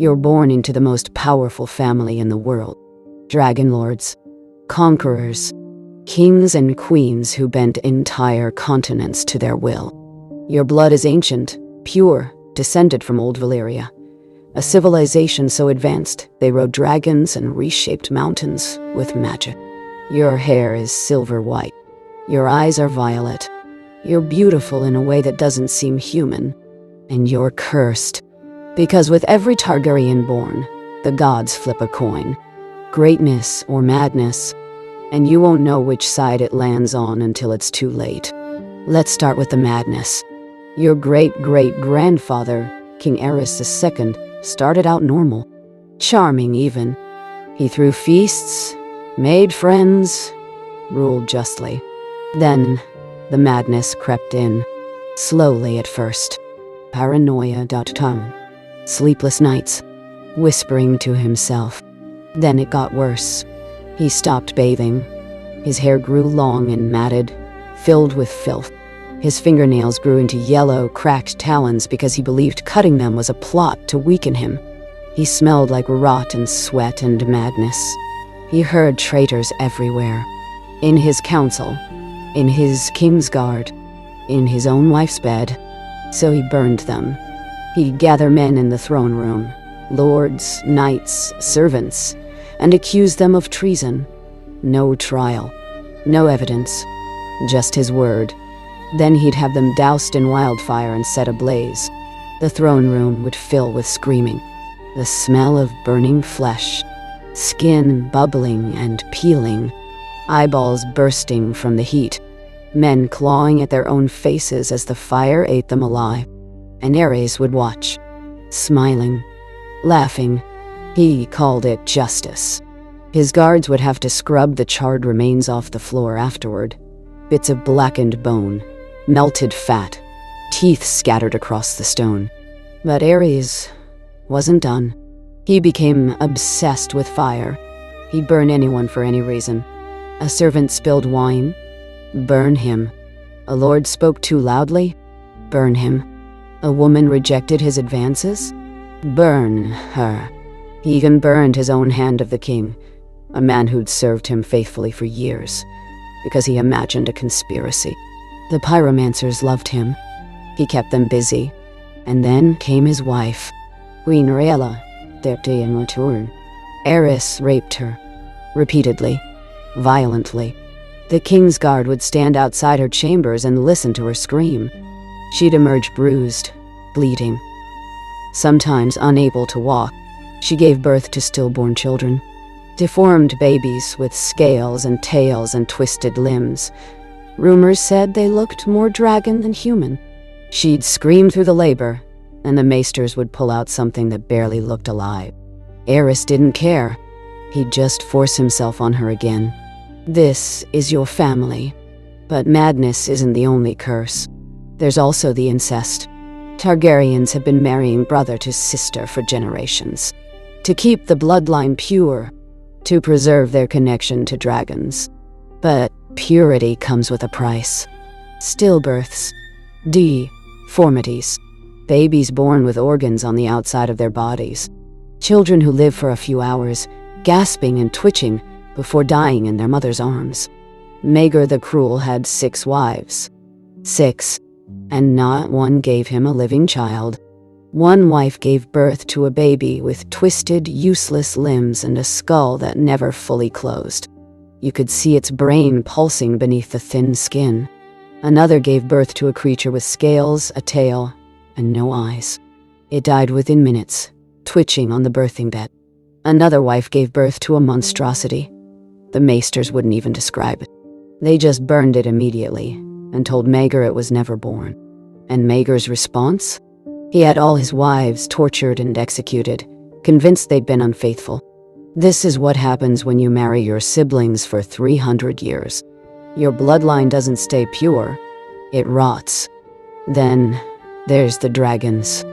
You're born into the most powerful family in the world. Dragon lords, conquerors, kings and queens who bent entire continents to their will. Your blood is ancient, pure, descended from old Valyria. A civilization so advanced, they rode dragons and reshaped mountains with magic. Your hair is silver white. Your eyes are violet. You're beautiful in a way that doesn't seem human. And you're cursed. Because with every Targaryen born, the gods flip a coin. Greatness or madness. And you won't know which side it lands on until it's too late. Let's start with the madness. Your great-great-grandfather, King Aerys II, started out normal. Charming, even. He threw feasts, made friends, ruled justly. Then, the madness crept in. Slowly at first. Paranoia. Sleepless nights. Whispering to himself. Then it got worse. He stopped bathing. His hair grew long and matted, filled with filth. His fingernails grew into yellow, cracked talons because he believed cutting them was a plot to weaken him. He smelled like rot and sweat and madness. He heard traitors everywhere. In his council, in his Kingsguard, in his own wife's bed. So he burned them. He'd gather men in the throne room, lords, knights, servants, and accuse them of treason. No trial, no evidence, just his word. Then he'd have them doused in wildfire and set ablaze. The throne room would fill with screaming, the smell of burning flesh, skin bubbling and peeling, eyeballs bursting from the heat, men clawing at their own faces as the fire ate them alive. And Aerys would watch, smiling, laughing. He called it justice. His guards would have to scrub the charred remains off the floor afterward. Bits of blackened bone, melted fat, teeth scattered across the stone. But Aerys wasn't done. He became obsessed with fire. He'd burn anyone for any reason. A servant spilled wine? Burn him. A lord spoke too loudly? Burn him. A woman rejected his advances? Burn her. He even burned his own hand of the king, a man who'd served him faithfully for years, because he imagined a conspiracy. The pyromancers loved him. He kept them busy. And then came his wife, Queen Rhaella, Aerys raped her, repeatedly, violently. The Kingsguard would stand outside her chambers and listen to her scream. She'd emerge bruised, bleeding. Sometimes unable to walk, she gave birth to stillborn children. Deformed babies with scales and tails and twisted limbs. Rumors said they looked more dragon than human. She'd scream through the labor, and the maesters would pull out something that barely looked alive. Aerys didn't care. He'd just force himself on her again. This is your family. But madness isn't the only curse. There's also the incest. Targaryens have been marrying brother to sister for generations. To keep the bloodline pure, to preserve their connection to dragons. But purity comes with a price. Stillbirths, deformities, babies born with organs on the outside of their bodies, children who live for a few hours, gasping and twitching before dying in their mother's arms. Maegor the Cruel had 6 wives. 6. And not one gave him a living child. One wife gave birth to a baby with twisted, useless limbs and a skull that never fully closed. You could see its brain pulsing beneath the thin skin. Another gave birth to a creature with scales, a tail, and no eyes. It died within minutes, twitching on the birthing bed. Another wife gave birth to a monstrosity. The maesters wouldn't even describe it. They just burned it immediately and told Maegor it was never born. And Maegor's response? He had all his wives tortured and executed, convinced they'd been unfaithful. This is what happens when you marry your siblings for 300 years. Your bloodline doesn't stay pure, it rots. Then there's the dragons.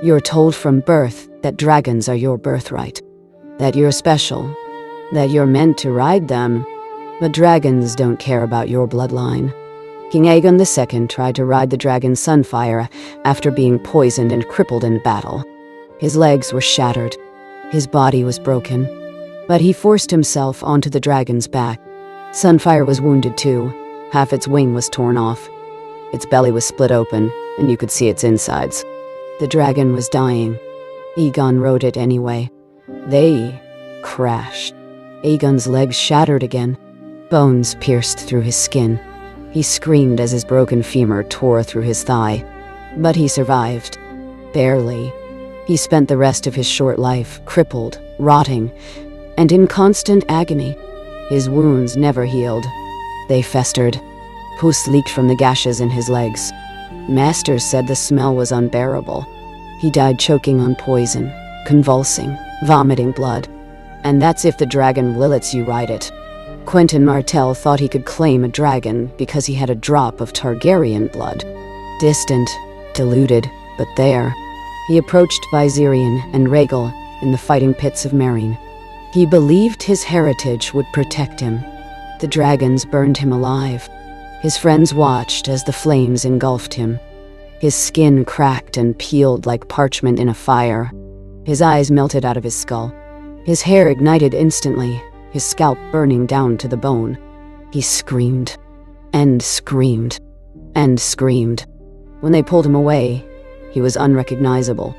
You're told from birth that dragons are your birthright, that you're special, that you're meant to ride them, but dragons don't care about your bloodline. King Aegon II tried to ride the dragon Sunfire after being poisoned and crippled in battle. His legs were shattered. His body was broken. But he forced himself onto the dragon's back. Sunfire was wounded too. Half its wing was torn off. Its belly was split open, and you could see its insides. The dragon was dying. Aegon rode it anyway. They crashed. Aegon's legs shattered again. Bones pierced through his skin. He screamed as his broken femur tore through his thigh. But he survived. Barely. He spent the rest of his short life crippled, rotting, and in constant agony. His wounds never healed. They festered. Pus leaked from the gashes in his legs. Masters said the smell was unbearable. He died choking on poison, convulsing, vomiting blood. And that's if the dragon lets you ride it. Quentyn Martell thought he could claim a dragon because he had a drop of Targaryen blood. Distant, deluded, but there. He approached Viserion and Rhaegal in the fighting pits of Meereen. He believed his heritage would protect him. The dragons burned him alive. His friends watched as the flames engulfed him. His skin cracked and peeled like parchment in a fire. His eyes melted out of his skull. His hair ignited instantly, his scalp burning down to the bone. He screamed, and screamed, and screamed. When they pulled him away, he was unrecognizable.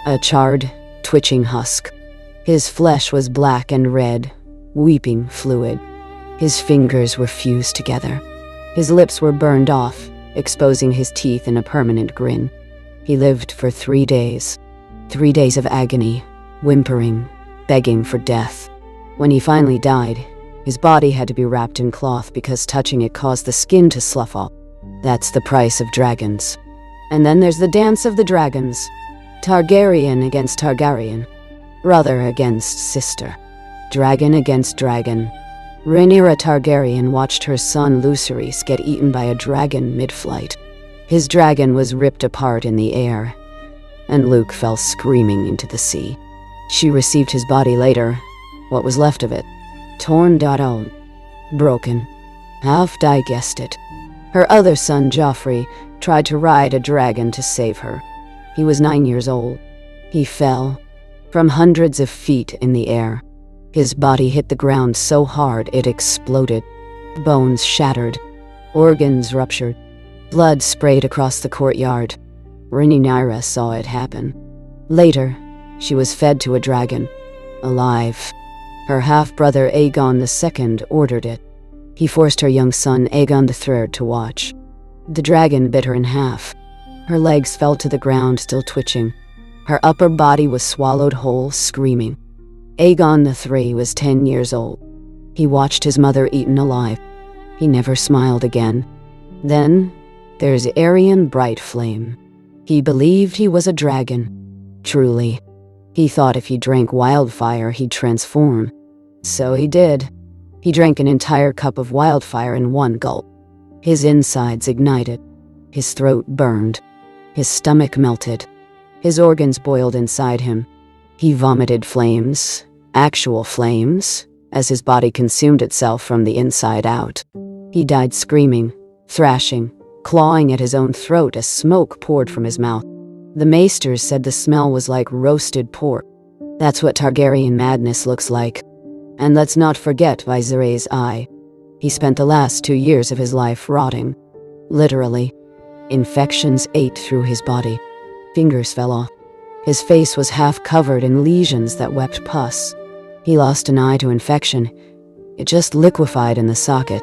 A charred, twitching husk. His flesh was black and red, weeping fluid. His fingers were fused together. His lips were burned off, exposing his teeth in a permanent grin. He lived for 3 days. 3 days of agony, whimpering, begging for death. When he finally died, his body had to be wrapped in cloth because touching it caused the skin to slough off. That's the price of dragons. And then there's the dance of the dragons. Targaryen against Targaryen. Brother against sister. Dragon against dragon. Rhaenyra Targaryen watched her son Lucerys get eaten by a dragon mid-flight. His dragon was ripped apart in the air, and Luke fell screaming into the sea. She received his body later, what was left of it, torn out, broken, half digested. Her other son, Joffrey, tried to ride a dragon to save her. He was 9 years old. He fell from hundreds of feet in the air. His body hit the ground so hard it exploded. Bones shattered. Organs ruptured. Blood sprayed across the courtyard. Rhaenyra saw it happen. Later, she was fed to a dragon, alive. Her half-brother Aegon II ordered it. He forced her young son Aegon III to watch. The dragon bit her in half. Her legs fell to the ground, still twitching. Her upper body was swallowed whole, screaming. Aegon III was 10 years old. He watched his mother eaten alive. He never smiled again. Then, there's Aerion Brightflame. He believed he was a dragon. Truly. He thought if he drank wildfire, he'd transform. So he did. He drank an entire cup of wildfire in one gulp. His insides ignited. His throat burned. His stomach melted. His organs boiled inside him. He vomited flames, actual flames, as his body consumed itself from the inside out. He died screaming, thrashing, clawing at his own throat as smoke poured from his mouth. The maesters said the smell was like roasted pork. That's what Targaryen madness looks like. And let's not forget Viserys I. He spent the last 2 years of his life rotting. Literally. Infections ate through his body. Fingers fell off. His face was half covered in lesions that wept pus. He lost an eye to infection. It just liquefied in the socket.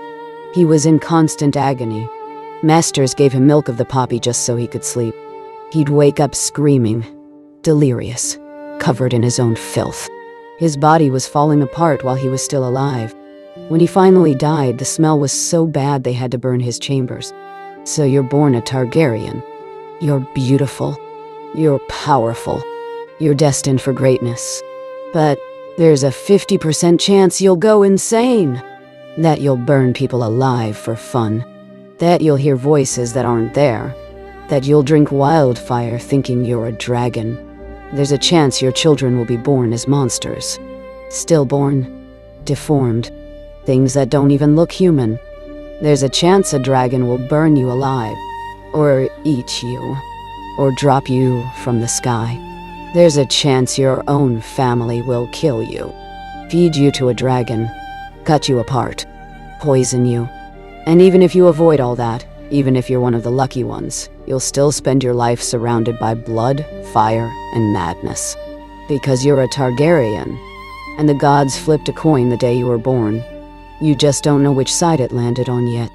He was in constant agony. Masters gave him milk of the poppy just so he could sleep. He'd wake up screaming, delirious, covered in his own filth. His body was falling apart while he was still alive. When he finally died, the smell was so bad they had to burn his chambers. So you're born a Targaryen. You're beautiful. You're powerful. You're destined for greatness. But there's a 50% chance you'll go insane. That you'll burn people alive for fun. That you'll hear voices that aren't there. That you'll drink wildfire thinking you're a dragon. There's a chance your children will be born as monsters. Stillborn. Deformed. Things that don't even look human. There's a chance a dragon will burn you alive. Or eat you. Or drop you from the sky. There's a chance your own family will kill you, feed you to a dragon, cut you apart, poison you. And even if you avoid all that, even if you're one of the lucky ones, you'll still spend your life surrounded by blood, fire, and madness. Because you're a Targaryen, and the gods flipped a coin the day you were born. You just don't know which side it landed on yet.